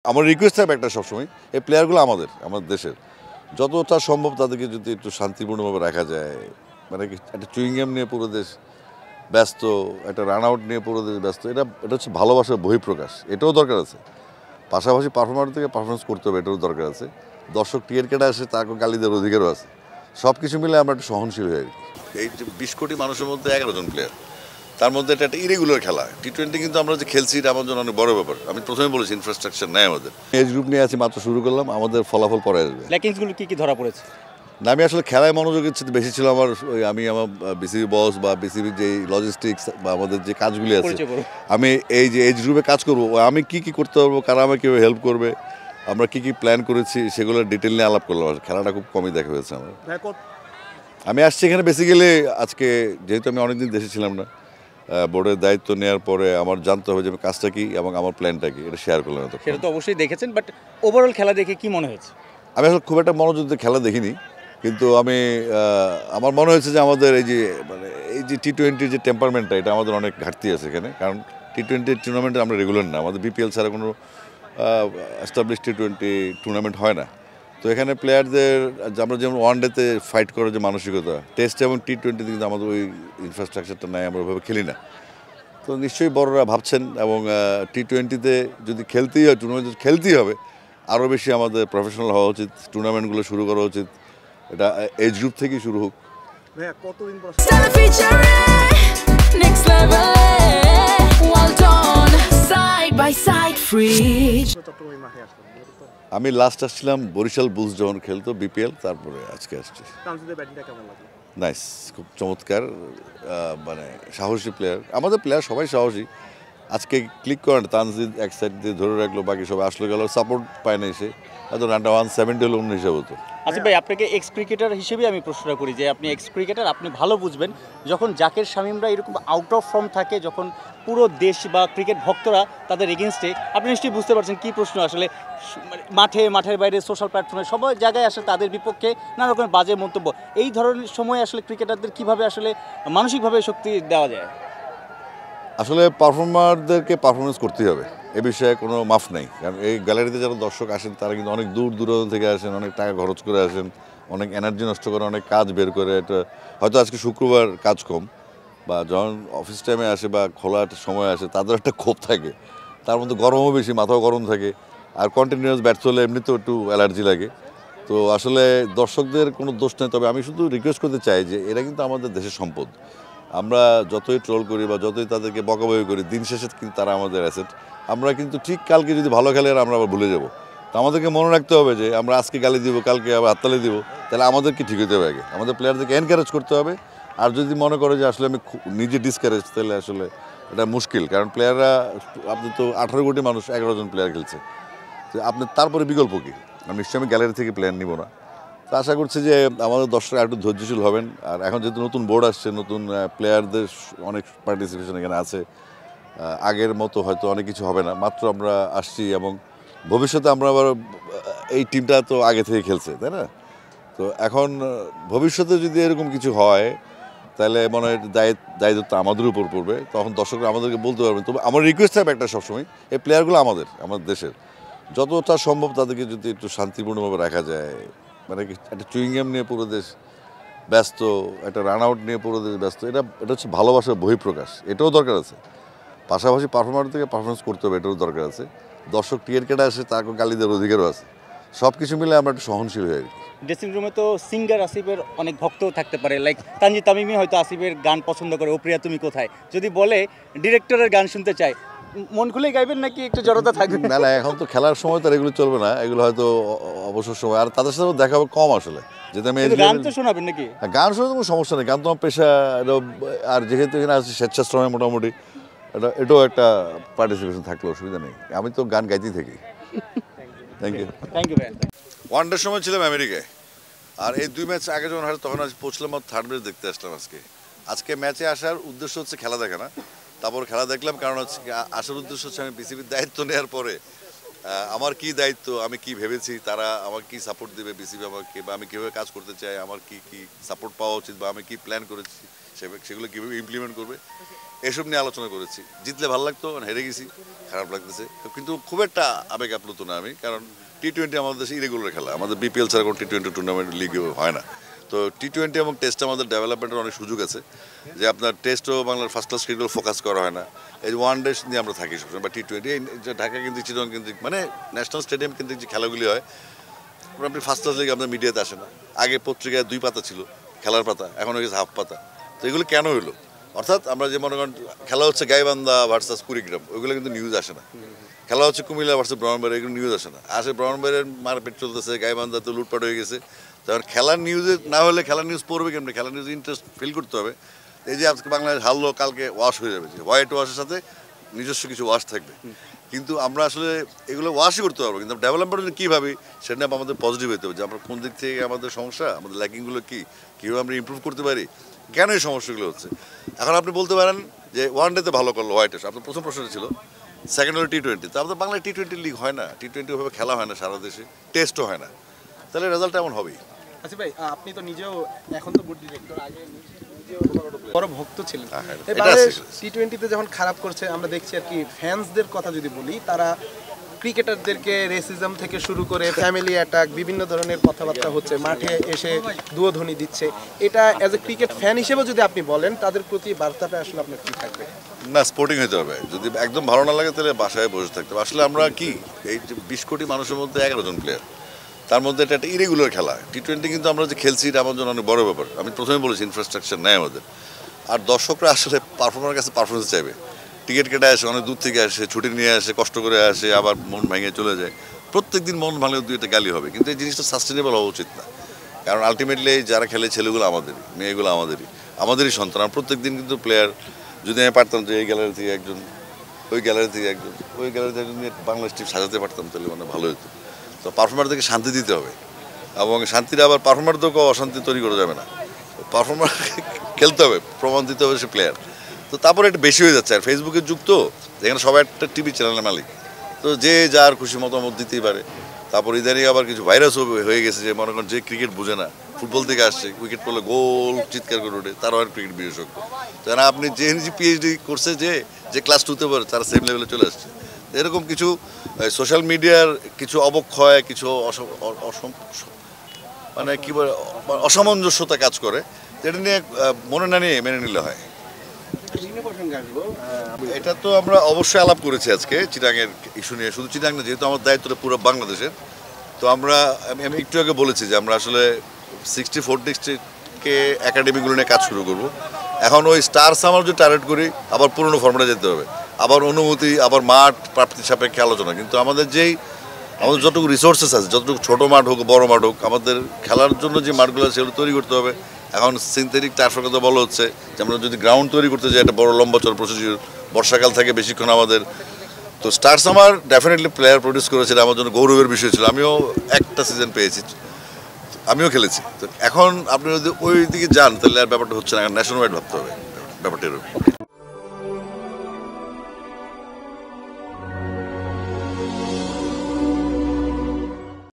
আমার রিকোয়েস্ট থাকবে একটা সবসময়, এই প্লেয়ারগুলো আমাদের দেশের, যতটা সম্ভব তাদেরকে যদি একটু শান্তিপূর্ণভাবে রাখা যায়। মানে একটা চুইংগাম নিয়ে পুরো দেশ ব্যস্ত, একটা রান আউট নিয়ে পুরো দেশ ব্যস্ত, এটা হচ্ছে ভালোবাসার বহিঃপ্রকাশ, এটাও দরকার আছে। পাশাপাশি পারফরমার থেকে পারফরমেন্স করতে হবে, এটাও দরকার আছে। দর্শক টিকিট কেটে আসে, তাকে গালি দেওয়ার অধিকারও আছে। সব কিছু মিলে আমরা একটু সহনশীল হয়ে আর কি। এই যে 20 কোটি মানুষের মধ্যে 11 জন প্লেয়ার, তার মধ্যে এটা একটা ইরেগুলার খেলা। টি-20 কিন্তু আমরা যে খেলছি এটা আমার জন্য অনেক বড় ব্যাপার। আমি প্রথমে বলেছি ইনফ্রাস্ট্রাকচার নেই আমাদের। এজ গ্রুপ নিয়ে আছি, মাত্র শুরু করলাম, আমাদের ফলাফল পরে আসবে। ল্যাকিংসগুলো কি ধরা পড়েছে? না, আমি আসলে খেলায় মনোযোগের চেয়ে বেশি ছিল আমার আমি আমার বিসিবি বস বা বিসিবির যে লজিস্টিক্স বা আমাদের যে কাজগুলি আছে, আমি এই যে এজ গ্রুপে কাজ করবো, আমি কি করতে পারবো, কারা আমাকে কীভাবে হেল্প করবে, আমরা কি প্ল্যান করেছি সেগুলোর ডিটেল নিয়ে আলাপ করলাম। খেলাটা খুব কমই দেখা হয়েছে আমার। আমি আসছি এখানে বেসিক্যালি আজকে, যেহেতু আমি অনেকদিন দেশে ছিলাম না, বোর্ডের দায়িত্ব নেওয়ার পরে আমার জানতে হবে যে আমি কাজটা কি এবং আমার প্ল্যানটা কি, এটা শেয়ার করলাম। সেটা তো অবশ্যই দেখেছেন, বাট ওভারঅল খেলা দেখে কি মনে হয়েছে? আমি আসলে খুব একটা মনোযোগ দিয়ে খেলা দেখিনি, কিন্তু আমার মনে হয়েছে যে আমাদের এই যে টি-20 যে টেম্পারমেন্টটা, এটা আমাদের অনেক ঘাটতি আছে এখানে। কারণ টি-20 টুর্নামেন্টে আমরা রেগুলার না, আমাদের বিপিএল ছাড়া কোনো এস্টাবলিশ টি-20 টুর্নামেন্ট হয় না। তো এখানে প্লেয়ারদের আমরা যেমন ওয়ান ডেতে ফাইট করার যে মানসিকতা, টেস্ট এবং টি-20 কিন্তু আমাদের ওই ইনফ্রাস্ট্রাকচারটা নাই, আমরা ওইভাবে খেলি না। তো নিশ্চয়ই বড়রা ভাবছেন, এবং টি-20তে যদি খেলতেই হয়, টুর্নামেন্ট খেলতেই হবে, আরও বেশি আমাদের প্রফেশনাল হওয়া উচিত, টুর্নামেন্টগুলো শুরু করা উচিত, এটা এজ গ্রুপ থেকেই শুরু হোক। আমি লাস্ট আসছিলাম বরিশাল বুলস যখন খেলতো বিপিএল, তারপরে আজকে আসছি। নাইস, খুব চমৎকার, মানে সাহসী প্লেয়ার, আমাদের প্লেয়ার সবাই সাহসী। আজকে ক্লিক করেন, তানজিদ এক সাইড দিয়ে ধরে রাখলো, বাকি সবাই আসলে গেল, সাপোর্ট পায় না এসে, হয়তো রানটা 170 হলো অন্য হিসাবে হতো। আচ্ছা ভাই, আপনাকে এক্স ক্রিকেটার হিসেবে আমি প্রশ্নটা করি যে আপনি এক্স ক্রিকেটার, আপনি ভালো বুঝবেন যখন জাকের শামীমরা এরকম আউট অফ ফর্ম থাকে, যখন পুরো দেশ বা ক্রিকেট ভক্তরা তাদের এগেনস্টে, আপনি নিশ্চয়ই বুঝতে পারছেন কী প্রশ্ন আসলে। মাঠের বাইরে সোশ্যাল প্ল্যাটফর্মে সবাই জায়গায় আসলে তাদের বিপক্ষে নানা রকমের বাজে মন্তব্য, এই ধরনের সময় আসলে ক্রিকেটারদের কীভাবে আসলে মানসিকভাবে শক্তি দেওয়া যায়? আসলে পারফর্মারদেরকে পারফরমেন্স করতেই হবে, এ বিষয়ে কোনো মাফ নেই। কারণ এই গ্যালারিতে যারা দর্শক আসেন, তারা কিন্তু অনেক দূর দূরান্ত থেকে আসেন, অনেক টাকা খরচ করে আসেন, অনেক এনার্জি নষ্ট করে, অনেক কাজ বের করে। এটা হয়তো আজকে শুক্রবার কাজ কম, বা যখন অফিস টাইমে আসে বা খোলা একটা সময় আসে, তাদের একটা ক্ষোভ থাকে, তার মধ্যে গরমও বেশি, মাথাও গরম থাকে, আর কন্টিনিউয়াস ব্যর্থ হলে এমনিতেও একটু অ্যালার্জি লাগে। তো আসলে দর্শকদের কোনো দোষ নেই, তবে আমি শুধু রিকোয়েস্ট করতে চাই যে এরা কিন্তু আমাদের দেশের সম্পদ। আমরা যতই ট্রোল করি বা যতই তাদেরকে বকাবকি করি, দিন শেষে কিন্তু তারা আমাদের অ্যাসেট। আমরা কিন্তু ঠিক কালকে যদি ভালো খেলে আমরা আবার ভুলে যাব। তো আমাদেরকে মনে রাখতে হবে যে আমরা আজকে গালি দিব, কালকে আবার হাততালি দিব, তাহলে আমাদেরকে ঠিক হতে হবে আগে। আমাদের প্লেয়ারদেরকে এনকারেজ করতে হবে। আর যদি মনে করে যে আসলে আমি নিজে ডিসকারেজ, তাহলে আসলে এটা মুশকিল। কারণ প্লেয়াররা, আপনি তো 18 কোটি মানুষ, 11 জন প্লেয়ার খেলছে, তো আপনি তারপরে বিকল্প কী? নিশ্চয়ই আমি গ্যালারি থেকে প্লেয়ার নিব না। তো আশা করছি যে আমাদের দর্শকরা একটু ধৈর্যশীল হবেন। আর এখন যেহেতু নতুন বোর্ড আসছে, নতুন প্লেয়ারদের অনেক পার্টিসিপেশন এখানে আছে, আগের মতো হয়তো অনেক কিছু হবে না, মাত্র আমরা আসছি, এবং ভবিষ্যতে আমরা আবার এই টিমটা তো আগে থেকে খেলছে, তাই না? তো এখন ভবিষ্যতে যদি এরকম কিছু হয়, তাহলে মনে হয় দায়িত্ব আমাদের উপর পড়বে, তখন দর্শকরা আমাদেরকে বলতে পারবেন। তবে আমার রিকোয়েস্ট থাকবে একটা সবসময়, এই প্লেয়ারগুলো আমাদের দেশের, যতটা সম্ভব তাদেরকে যদি একটু শান্তিপূর্ণভাবে রাখা যায়। মানে একটা চুইংগাম নিয়ে পুরো দেশ ব্যস্ত, একটা রান আউট নিয়ে পুরো দেশ ব্যস্ত, এটা হচ্ছে ভালোবাসার বহিঃপ্রকাশ, এটাও দরকার আছে। পাশাপাশি পারফরমার থেকে পারফরমেন্স করতে হবে, এটাও দরকার আছে। দর্শক টিকিট কেটে আসে, তাকে গালি দেওয়ার অধিকারও আছে। সব কিছু মিলে আমরা একটু সহনশীল হয়ে আর কি। ড্রেসিং রুমে তো সিঙ্গার আসিফের অনেক ভক্তও থাকতে পারে, লাইক তানজিদ তামিমি হয়তো আসিফের গান পছন্দ করে, ও প্রিয়া তুমি কোথায়, যদি বলে ডিরেক্টরের গান শুনতে চায়, মন খুলেই গাইবেন নাকি একটু জড়তা থাকবে? না, এখন তো খেলার সময় তো এগুলো চলবে না, এগুলো হয়তো অবসর সময়, আর তাদের সাথে দেখা হবে কম আসলে। যেটা আমি গান তো শোনাবেন নাকি? গান শুনে কোনো সমস্যা নেই, গান তো আমার পেশা। আর যেহেতু এখানে আছে স্বেচ্ছাশ্রমে, মোটামুটি এটাও একটা পার্টিসিপেশন থাকলে অসুবিধা নেই। আমি তো গান গাইতেই থাকি। থ্যাংক ইউ ভাই। ওয়ানডের সময় ছিলাম আমেরিকায়, আর এই 2 ম্যাচ আগে যখন তখন পৌঁছলাম, আর থার্ড ম্যাচ দেখতে আসলাম আজকে ম্যাচে আসার উদ্দেশ্য হচ্ছে খেলা দেখা না। তারপর খেলা দেখলাম, কারণ হচ্ছে আসার উদ্দেশ্য হচ্ছে আমি বিসিবির দায়িত্ব নেওয়ার পরে আমার কি দায়িত্ব, আমি কি ভেবেছি, তারা আমাকে কি সাপোর্ট দেবে বিসিবি আমাকে, বা আমি কীভাবে কাজ করতে চাই, আমার কি সাপোর্ট পাওয়া উচিত, বা আমি কি প্ল্যান করেছি সেগুলো কীভাবে ইমপ্লিমেন্ট করবে, এসব নিয়ে আলোচনা করেছি। জিতলে ভালো লাগতো, হেরে গেছি খারাপ লাগতেছে, কিন্তু খুব একটা আবেগ আপ্লুত না আমি, কারণ টি-20 আমাদের দেশে ইরেগুলার খেলা, আমাদের বিপিএল ছাড়া কোনো টি-20 টুর্নামেন্ট লিগেও হয় না। তো টি-20 এবং টেস্টে আমাদের ডেভেলপমেন্টের অনেক সুযোগ আছে, যে আপনার টেস্টও বাংলার ফার্স্ট ক্লাস ক্রিকেট ফোকাস করা হয় না, এই ওয়ান ডে নিয়ে আমরা থাকি সবসময়, বা টি-20 ঢাকা কিন্তু চিটং কিন্তু মানে ন্যাশনাল স্টেডিয়াম কিন্তু যে খেলাগুলি হয়, আপনি ফার্স্ট ক্লাস লিগে আপনার মিডিয়াতে আসে না। আগে পত্রিকায় 2 পাতা ছিল খেলার পাতা, এখন হয়ে গেছে হাফ পাতা। তো এগুলো কেন হইলো? অর্থাৎ আমরা যে মনে করেন খেলা হচ্ছে গাইবান্ধা ভার্সাস কুড়িগ্রাম, ওইগুলো কিন্তু নিউজ আসে না। খেলা হচ্ছে কুমিল্লা ভার্সাস ব্রাহ্মণবাড়ি, এগুলো নিউজ আসে না। আসে ব্রাহ্মণবাড়ির মারপিট চলতেছে, গাইবান্ধাতে লুটপাট হয়ে গেছে। তখন খেলার নিউজে না হলে খেলার নিউজ পড়বে কেমনি? খেলার নিউজ ইন্টারেস্ট ফিল করতে হবে। এই যে আজকে বাংলাদেশ হারলো, কালকে ওয়াশ হয়ে যাবে, যে হোয়াইট ওয়াশের সাথে নিজস্ব কিছু ওয়াশ থাকবে। কিন্তু আমরা আসলে এগুলো ওয়াশই করতে পারবো, কিন্তু ডেভেলপমেন্ট কী ভাবি সেটা নিয়ে আমাদের পজিটিভ হতে হবে, যে আমরা কোন দিক থেকে আমাদের সমস্যা, আমাদের ল্যাকিংগুলো কী, কীভাবে আমরা ইমপ্রুভ করতে পারি, কেন এই সমস্যাগুলো হচ্ছে। এখন আপনি বলতে পারেন যে ওয়ান ডেতে ভালো করলো হোয়াইট ওয়াশ, আপনার প্রথম প্রশ্নটা ছিল। সেকেন্ড হলো টি-20, তো আমাদের বাংলায় টি-20 লিগ হয় না, টি-20 ওভাবে খেলা হয় না সারা দেশে, টেস্টও হয় না, তাহলে রেজাল্ট এমন হবেই। আচ্ছা ভাই, আপনি তো নিজেও এখন তো বোর্ড ডিরেক্টর, আগে নিজেও বড় ভক্ত ছিলেন। এবারে টি-20তে যখন খারাপ করছে আমরা দেখছি আর কি, ফ্যান্সদের কথা যদি বলি, তারা ক্রিকেটারদেরকে রেসিজম থেকে শুরু করে ফ্যামিলি অ্যাটাক বিভিন্ন ধরনের কথাবার্তা হচ্ছে, মাঠে এসে দুয়োধ্বনি দিচ্ছে। এটা অ্যাজ এ ক্রিকেট ফ্যান হিসেবে যদি আপনি বলেন, তাদের প্রতি বার্তাটা আসলে আপনার কী থাকবে? না, স্পোর্টিং হতে হবে। যদি একদম ভালো না লাগে তাহলে বাসায় বসে থাকতে হবে। আসলে আমরা কি এই যে 20 কোটি মানুষের মধ্যে 11 জন প্লেয়ার, তার মধ্যে এটা একটা ইরেগুলার খেলা। টি-20 কিন্তু আমরা যে খেলছি এটা আমার জন্য অনেক বড় ব্যাপার। আমি প্রথমে বলেছি ইনফ্রাস্ট্রাকচার নেই আমাদের, আর দর্শকরা আসলে পারফর্মারের কাছে পারফরমেন্স চাইবে। টিকিট কেটে আসে, অনেক দূর থেকে আসে, ছুটি নিয়ে আসে, কষ্ট করে আসে, আবার মন ভেঙে চলে যায়। প্রত্যেক দিন মন ভাঙলে 2-1 গালি হবে, কিন্তু এই জিনিসটা সাস্টেনেবল হওয়া উচিত না। কারণ আলটিমেটলি যারা খেলে ছেলেগুলো আমাদেরই, মেয়েগুলো আমাদেরই সন্তান। আর প্রত্যেক দিন কিন্তু প্লেয়ার, যদি আমি পারতাম যে এই গ্যালারি থেকে একজন, ওই গ্যালারি থেকে একজন, ওই গ্যালারি থেকে একজন নিয়ে বাংলাদেশ টিম সাজাতে পারতাম, তাহলে মানে ভালো হতো। তো পারফর্মারদেরকে শান্তি দিতে হবে, এবং শান্তিটা আবার পারফর্মারদেরকেও অশান্তি তৈরি করা যাবে না। পারফর্মার খেলতে হবে, প্রমাণ দিতে হবে সে প্লেয়ার। তো তারপরে একটু বেশি হয়ে যাচ্ছে, আর ফেসবুকের যুগ তো, যেখানে সবাই একটা টিভি চ্যানেলের মালিক, তো যে যার খুশি মতামত দিতেই পারে। তারপর ইদানিং আবার কিছু ভাইরাসও হয়ে গেছে, যে মনে করেন যে ক্রিকেট বোঝে না, ফুটবল থেকে আসছে, উইকেট পড়লে গোল চিৎকার করে ওঠে, তারাও আর ক্রিকেট বিশেষজ্ঞ। তারা আপনি যে পিএইচডি করছে, যে ক্লাস 2তে পারে, তারা সেম লেভেলে চলে আসছে। এরকম কিছু সোশ্যাল মিডিয়ার কিছু অবক্ষয়, কিছু মানে কী বলে অসামঞ্জস্যতা কাজ করে, এটা নিয়ে মনে না নিয়ে মেনে নিলে হয়। এটা তো আমরা অবশ্যই আলাপ করেছি আজকে চিটাংয়ের ইস্যু নিয়ে, শুধু চিটাং না, যেহেতু আমার দায়িত্বটা পুরো বাংলাদেশের। তো আমি একটু আগে বলেছি যে আমরা আসলে 64 ডিস্ট্রিক্টকে একাডেমিগুলো নিয়ে কাজ শুরু করব। এখন ওই স্টার সামার যদি টার্গেট করি, আবার পুরনো ফর্মেটে যেতে হবে, আবার অনুমতি, আবার মাঠ প্রাপ্তি সাপেক্ষে আলোচনা। কিন্তু আমাদের যতটুকু রিসোর্সেস আছে, যতটুকু ছোটো মাঠ হোক বড় মাঠ হোক, আমাদের খেলার জন্য যে মাঠগুলো আছে সেগুলো তৈরি করতে হবে। এখন সিনথেটিক টার্ফের কথা বলা হচ্ছে, যে আমরা যদি গ্রাউন্ড তৈরি করতে যাই, একটা বড় লম্বা চল প্রসিডিউর, বর্ষাকাল থাকে বেশিক্ষণ আমাদের। তো star summer definitely player produce করেছিল, আমার জন্য গৌরবের বিষয় ছিল। আমিও একটা সিজন পেয়েছি, আমিও খেলেছি। তো এখন আপনি যদি ওই দিকে যান, তাহলে আর ব্যাপারটা হচ্ছে না, ন্যাশনাল ওয়াইড ভাবতে হবে ব্যাপারটা এরকম।